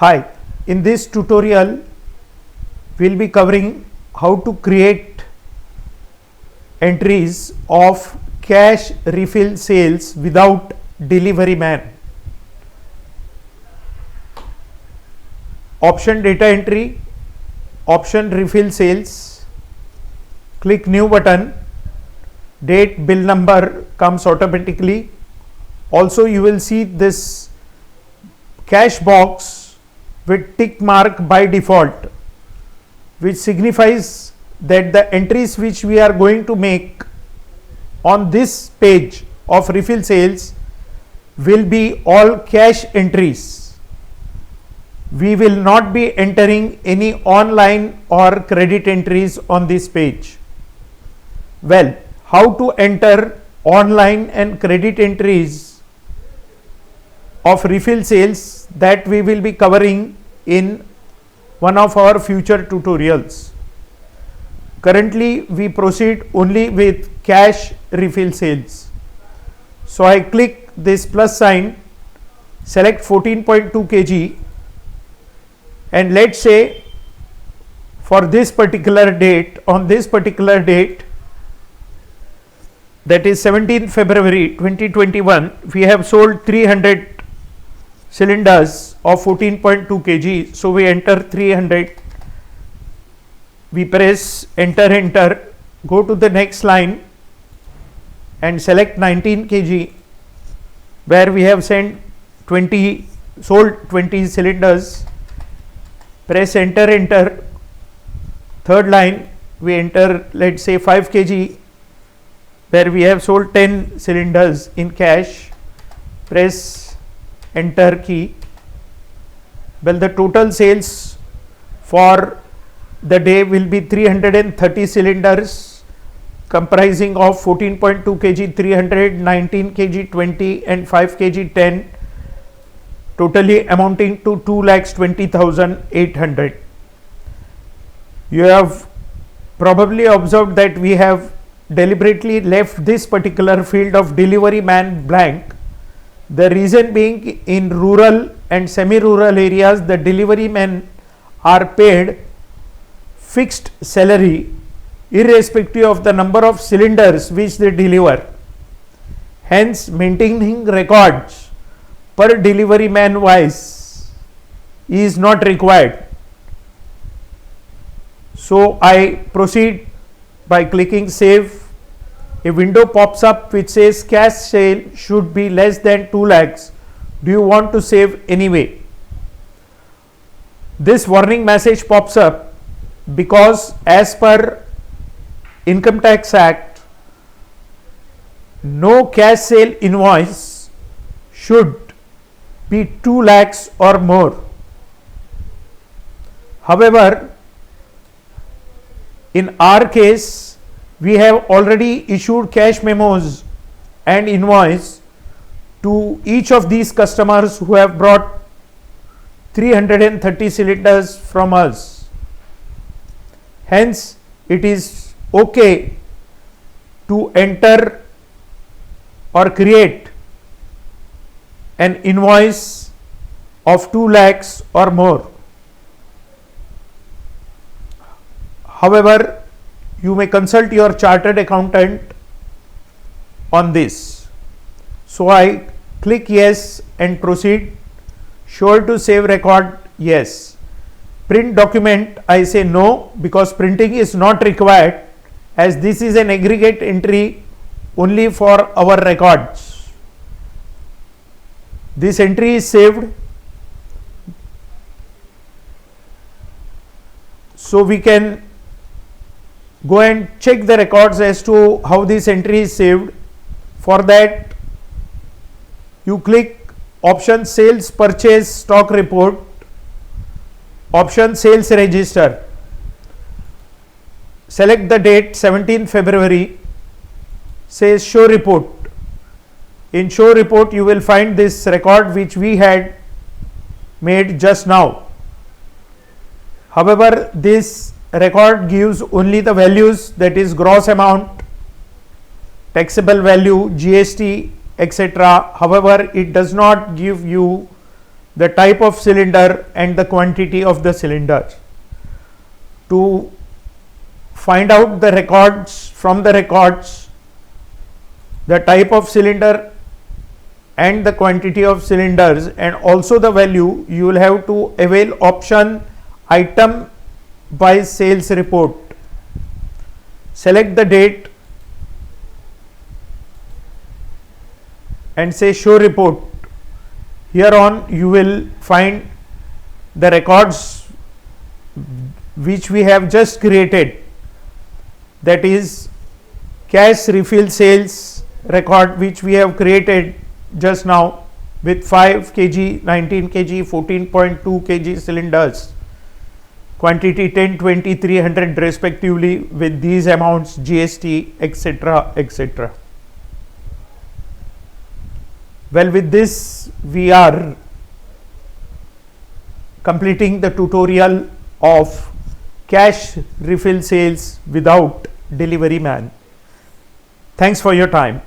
Hi, in this tutorial we will be covering how to create entries of cash refill sales without delivery man. Option data entry, option refill sales, click new button, date bill number comes automatically. Also you will see this cash box with tick mark by default, which signifies that the entries which we are going to make on this page of refill sales will be all cash entries. We will not be entering any online or credit entries on this page. Well, how to enter online and credit entries of refill sales, that we will be covering in one of our future tutorials. Currently we proceed only with cash refill sales. So I click this plus sign, select 14.2 kg, and let's say for this particular date, on this particular date, that is 17th February 2021, we have sold 300 cylinders of 14.2 kg. So we enter 300, we press enter, go to the next line and select 19 kg, where we have sold 20 cylinders, press enter, third line we enter, let's say 5 kg, where we have sold 10 cylinders in cash, press enter key. Well, the total sales for the day will be 330 cylinders comprising of 14.2 kg 300, 19 kg 20 and 5 kg 10, totally amounting to 2,20,800. You have probably observed that we have deliberately left this particular field of delivery man blank. The reason being, in rural and semi-rural areas the delivery men are paid fixed salary irrespective of the number of cylinders which they deliver. Hence maintaining records per delivery man wise is not required. So I proceed by clicking save. A window pops up which says cash sale should be less than 2 lakhs. Do you want to save anyway? This warning message pops up because as per Income Tax Act, no cash sale invoice should be 2 lakhs or more. However, in our case, we have already issued cash memos and invoice to each of these customers who have brought 330 cylinders from us. Hence, it is okay to enter or create an invoice of 2 lakhs or more. However, you may consult your chartered accountant on this. So I click yes and proceed. Sure to save record, yes. Print document, I say no, because printing is not required, as this is an aggregate entry only for our records. This entry is saved. So we can go and check the records as to how this entry is saved. For that, you click option sales purchase stock report, option sales register, select the date 17th February, says show report. In show report you will find this record which we had made just now. However, this record gives only the values, that is gross amount, taxable value, GST, etc. However, it does not give you the type of cylinder and the quantity of the cylinder. To find out the records, from the records, the type of cylinder and the quantity of cylinders and also the value, you will have to avail option item by sales report. Select the date and say show report. Here on you will find the records which we have just created, that is cash refill sales record which we have created just now with 5 kg, 19 kg, 14.2 kg cylinders, quantity 10, 20, 300 respectively with these amounts, GST, etc., etc. Well, with this we are completing the tutorial of cash refill sales without delivery man. Thanks for your time.